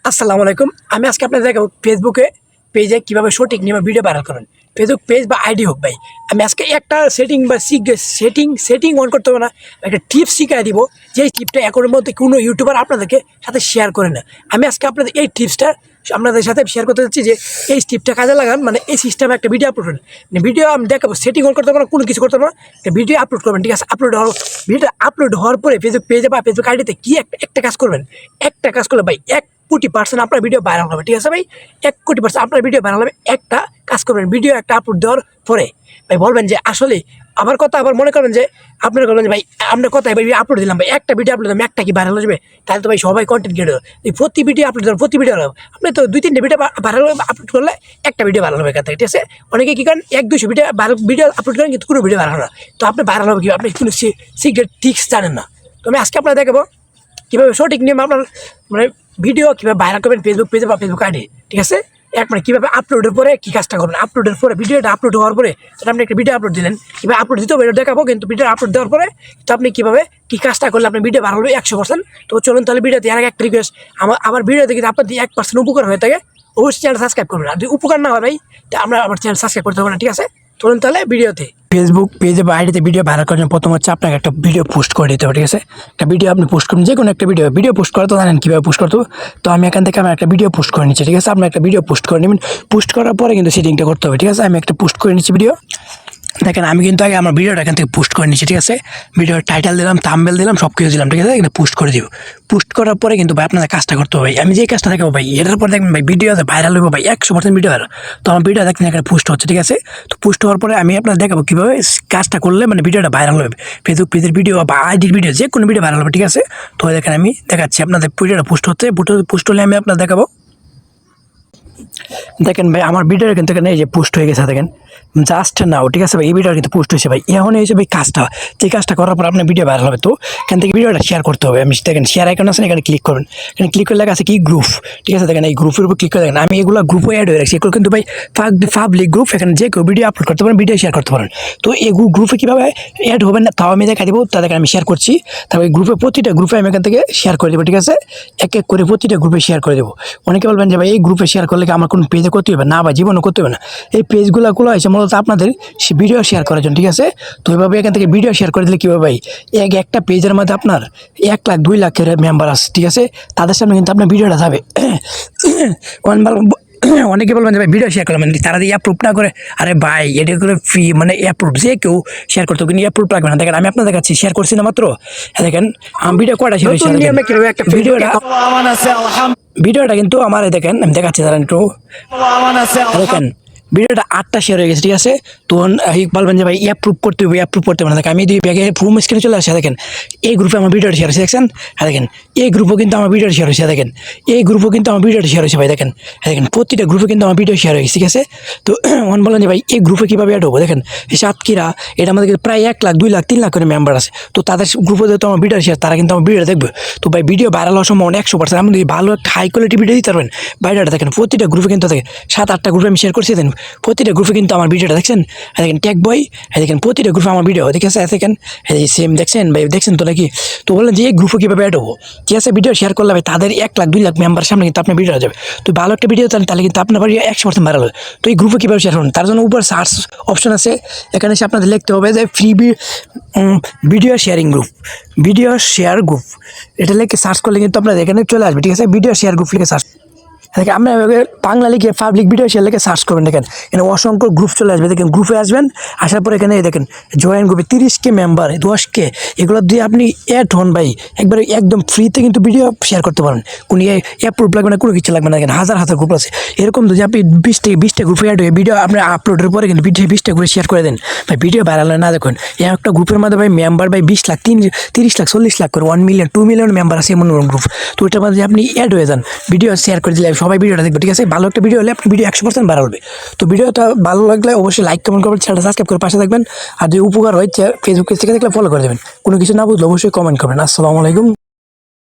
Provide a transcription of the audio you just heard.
আসসালামু আলাইকুম। আমি আজকে আপনাদের দেখাবো ফেসবুকে পেজে কীভাবে সঠিক নিয়মে ভিডিও ভাইরাল করবেন। ফেসবুক পেজ বা আইডি হোক ভাই, আমি আজকে একটা সেটিং বা সেটিং অন করতে হবে না, একটা টিপস শিখিয়ে দিব। যেই টিপসটা এখনের মধ্যে কোনো ইউটিউবার আপনাদেরকে সাথে শেয়ার করে না। আমি আজকে আপনাদের এই টিপসটা আপনাদের সাথে শেয়ার করতে চাচ্ছি যে এই টিপসটা কাজে লাগান, মানে এই সিস্টেমে একটা ভিডিও আপলোড করেন। ভিডিও আমি দেখাবো, সেটিং অন করতে হবে না, কোনো কিছু করতে হবে না, একটা ভিডিও আপলোড করবেন। ঠিক আছে, ভিডিওটা আপলোড হওয়ার পরে ফেসবুক পেজে বা ফেসবুক আইডিতে কি একটা কাজ করবেন। একটা কাজ করলে ভাই 1,000,000% আপনার ভিডিও ভাইরাল হবে। ঠিক আছে ভাই, 1,000,000% আপনার ভিডিও ভাইরাল হবে। একটা কাজ করবেন, ভিডিও একটা আপলোড দেওয়ার পরে ভাই বলবেন যে আসলে আমার কথা, আবার মনে করবেন যে আপনারা করবেন যে ভাই আপনার কথা ভাই ভিডিও আপলোড দিলাম, ভাই একটা ভিডিও আপলোড দিলাম, একটা কি ভাইরাল হয়ে যাবে? তাহলে তো ভাই সবাই কন্টেন্ট ক্রিয়েটর, প্রতি ভিডিও আপলোড দেবেন, প্রতি ভিডিও আপনি তো 2-3টে ভিডিও ভাইরাল আপলোড করলে একটা ভিডিও ভাইরাল হবে এখান থেকে। ঠিক আছে, অনেকে কী করেন 100-200 ভিডিও আপলোড করেন কিন্তু কোনো ভিডিও ভাইরাল হয় না। তো আপনি ভাইরাল হবে কি? আপনি কোনো সিক্রেট ট্রিক্স জানেন না। তো আমি আজকে আপনারা দেখাবো কীভাবে সঠিক নিয়ম আপনার মানে ভিডিও কীভাবে ভাইরাল করবেন ফেসবুক পেজে বা ফেসবুক আইডি। ঠিক আছে, মানে কীভাবে আপলোডের পরে কী কাজটা করবেন, আপলোডের পরে ভিডিওটা আপলোড হওয়ার পরে সেটা আপনি একটা ভিডিও আপলোড দিলেন, কীভাবে আপলোড দিতেও ভিডিও দেখাবো, কিন্তু ভিডিও আপলোড দেওয়ার পরে তো আপনি কীভাবে কী কাজটা করলে আপনি ভিডিও ভাইরাল হবে 100%। তো চলুন তাহলে ভিডিওতে এর আগে একটা রিকোয়েস্ট, আমার ভিডিও দেখে আপনার 1% উপকার হয়ে থাকে অবশ্যই চ্যানেল সাবস্ক্রাইব করবেন। আর যদি উপকার না হয় ভাই, তো আমরা আমার চ্যানেল সাবস্ক্রাইব করতে হবে না। ঠিক আছে, চলুন তাহলে ভিডিওতে। ফেসবুক পেজে বা আইডিতে ভিডিও ভাইরাল করার জন্য প্রথম হচ্ছে আপনাকে একটা ভিডিও পোস্ট করে দিতে হবে। ঠিক আছে, একটা ভিডিও আপনি পোস্ট করুন, যে কোনো একটা ভিডিও পোস্ট করা তো জানেন কীভাবে পোস্ট করতে হবে। তো আমি এখান থেকে একটা ভিডিও পোস্ট করে নিচ্ছি। ঠিক আছে, আপনি একটা ভিডিও পোস্ট করে নেবেন, পোস্ট করার পরে কিন্তু সেটিংটা করতে হবে। ঠিক আছে, আমি একটা পোস্ট করে নিচ্ছি ভিডিও। দেখেন আমি কিন্তু আগে আমার ভিডিওটা এখান থেকে পোস্ট করে নিচ্ছি। ঠিক আছে, ভিডিওর টাইটেল দিলাম, থাম্বনেল দিলাম, সব কিছু দিলাম। ঠিক আছে, এখানে পোস্ট করে দিব। পোস্ট করার পরে কিন্তু ভাই আপনাদের কাজটা করতে হবে। আমি যে কাজটা দেখাবো ভাই, এটার পর দেখবেন ভাই ভিডিও ভাইরাল হবে ভাই, 100% ভিডিও ভাইরাল। তো আমার ভিডিও দেখেন এখানে পোস্ট হচ্ছে। ঠিক আছে, তো পোস্ট হওয়ার পরে আমি আপনাদের দেখাবো কীভাবে কাজটা করলে মানে ভিডিওটা ভাইরাল হবে। ফেসবুক পেজের ভিডিও বা আইডির ভিডিও, যে কোনো ভিডিও ভাইরাল হবে। ঠিক আছে, তো দেখেন আমি দেখাচ্ছি আপনাদের ভিডিওটা পোস্ট হচ্ছে। পোস্ট হলে আমি আপনাদের দেখাবো। দেখেন ভাই আমার ভিডিওটা কিন্তু এখানে এই যে পোস্ট হয়ে গেছে, দেখেন জাস্ট নাও। ঠিক আছে ভাই, এই ভিডিওটা কিন্তু পোস্ট হয়েছে ভাই। এখন হয়েছে ভাই কাজটা, যে কাজটা করার পর আপনার ভিডিও ভাইরাল হবে। তো এখান থেকে ভিডিওটা শেয়ার করতে হবে। আমি দেখেন শেয়ার আইকন আছে, এখানে ক্লিক করবেন। এখানে ক্লিক করলে লেখা আছে কি গ্রুপ। ঠিক আছে, দেখেন এই গ্রুপের উপর ক্লিক করে দেখেন আমি এগুলো গ্রুপে অ্যাড হয়ে রাখছি। এগুলো কিন্তু ভাই পাবলিক গ্রুপ, এখানে যে কেউ ভিডিও আপলোড করতে পারেন, ভিডিও শেয়ার করতে পারেন। তো এই গ্রুপে কীভাবে অ্যাড হবেন না তাও আমি দেখা দেবো। তা দেখেন আমি শেয়ার করছি, তারপর গ্রুপে প্রতিটা গ্রুপে আমি এখান থেকে শেয়ার করে দেবো। ঠিক আছে, এক এক করে প্রতিটা গ্রুপে শেয়ার করে দেবো। অনেকে বলবেন যে ভাই এই গ্রুপে শেয়ার করলে কি আমার কোনো পেজে করতে হবে? না ভাই, জীবনও করতে হবে না। এই পেজগুলো হয়েছে মূলত আপনাদের ভিডিও শেয়ার করার জন্য। ঠিক আছে, তো এইভাবে এখান থেকে ভিডিও শেয়ার করে দিলে কী হবে ভাই, একটা পেজের মধ্যে আপনার 1 লাখ 2 লাখের মেম্বার আছে। ঠিক আছে, তাদের সামনে কিন্তু আপনার ভিডিওটা যাবে। অনেকে বলবেন যে ভাই ভিডিও শেয়ার করলাম তারা দিয়ে অ্যাপ্রুভ না করে, আরে ভাই এটা করে ফ্রি, মানে অ্যাপ্রুভ যে কেউ শেয়ার করতে, কিন্তু অ্যাপ্রুভ লাগবে না। দেখেন আমি আপনার দেখাচ্ছি, শেয়ার করছি না মাত্র। দেখেন আমি ভিডিও কয়টা শেয়ার হয়েছে, ভিডিওটা কিন্তু আমার দেখেন আমি দেখাচ্ছি দাঁড়ান একটু। দেখেন ভিডিওটা 8টা শেয়ার হয়ে গেছে। ঠিক আছে, তো বলবেন যে ভাই অ্যাপ্রুভ করতে হবে, অ্যাপ্রুভ করতে হবে না। দেখেন আমি যদি ব্যাগে ফুল স্ক্রিনে চলে আসে, দেখেন এই গ্রুপে আমার ভিডিওটা শেয়ার হয়েছে। দেখছেন, দেখেন এই গ্রুপও কিন্তু আমার ভিডিওটা শেয়ার হয়েছে। দেখেন এই গ্রুপও কিন্তু আমার ভিডিওটা শেয়ার হয়েছে ভাই। দেখেন প্রতিটা গ্রুপে কিন্তু আমার ভিডিও শেয়ার হয়েছে। ঠিক আছে, তো বলেন যে ভাই এই গ্রুপে কীভাবে অ্যাড হবো। দেখেন এই সাতক্ষীরা, এটা আমাদের প্রায় 1 লাখ 2 লাখ 3 লাখ করে মেম্বার আছে। তো তাদের গ্রুপে যেহেতু আমার ভিডিও শেয়ার, তারা কিন্তু আমার ভিডিও দেখবে। তো ভাই ভিডিও ভাইরাল হওয়ার সম্ভাবনা 100%। আপনি যদি ভালো একটা হাই কোয়ালিটি ভিডিও দিতে পারবেন, ভিডিওটা দেখেন প্রতিটা গ্রুপে কিন্তু দেখেন 7-8টা গ্রুপে আমি শেয়ার করছি। দেখেন প্রতিটা গ্রুপে কিন্তু আমার ভিডিওটা দেখছেন। দেখেন টেক বয়, দেখেন প্রতিটা গ্রুপে আমার ভিডিও ঠিক আছে। দেখেন সেম দেখছেন ভাই, দেখছেন তো নাকি? তো বললেন যে এই গ্রুপে কীভাবে অ্যাড হবো। ঠিক আছে, ভিডিও শেয়ার করলে ভাই তাদের 1 লাখ 2 লাখ মেম্বার সামনে কিন্তু আপনার ভিডিও যাবে। তো ভালো একটা ভিডিও তাহলে কিন্তু আপনার ভিডিও 100% ভাইরাল হবে। তো এই গ্রুপে কীভাবে শেয়ার করুন, তার জন্য উপর সার্চ অপশন আছে, এখানে এসে আপনাদের লিখতে হবে যে free video sharing group, video share group, এটা লিখে সার্চ করলে কিন্তু আপনাদের এখানে চলে আসবে। ঠিক আছে, ভিডিও শেয়ার গ্রুপ লিখে সার্চ, দেখেন আপনি বাংলা লিখে পাবলিক ভিডিও শেয়ার লিখে সার্চ করবেন। দেখেন এখানে অসংখ্য গ্রুপ চলে আসবে। দেখেন গ্রুপে আসবেন, আসার পর এখানে দেখেন জয়েন গ্রুপে 30K মেম্বার, 10K, এগুলো দিয়ে আপনি অ্যাড হন ভাই, একবারে একদম ফ্রিতে কিন্তু ভিডিও শেয়ার করতে পারেন। কোনো অ্যাপ্রুভ লাগবে না, কোনো কিছু লাগবে না। দেখেন হাজার গ্রুপ আছে। এরকম যদি আপনি 20টা গ্রুপে অ্যাড হয়ে ভিডিও আপনি আপলোডের পরে কিন্তু 20টা গ্রুপে শেয়ার করে দেন ভাই, ভিডিও ভাইরাল হয় না। দেখুন একটা গ্রুপের মধ্যে ভাই মেম্বার ভাই 20 লাখ 30 লাখ 40 লাখ করে 1 মিলিয়ন 2 মিলিয়ন মেম্বার আছে এমন গ্রুপ। তো ওইটার মধ্যে আপনি অ্যাড হয়ে যান, ভিডিও শেয়ার করে দিলে সবাই ভিডিওটা দেখবে। ঠিক আছে, ভালো একটা ভিডিও হলে আপনি ভিডিও 100% ভাইরাল হবে। তো ভিডিওটা ভালো লাগলে অবশ্যই লাইক কমেন্ট করবেন, চ্যানেলটা সাবস্ক্রাইব করে পাশে থাকবেন। আর যদি উপকার হয় ফেসবুক পেজ থেকে দেখলে ফলো করে দেবেন। কোনো কিছু না বুঝলে অবশ্যই কমেন্ট করবেন। আসসালামু আলাইকুম।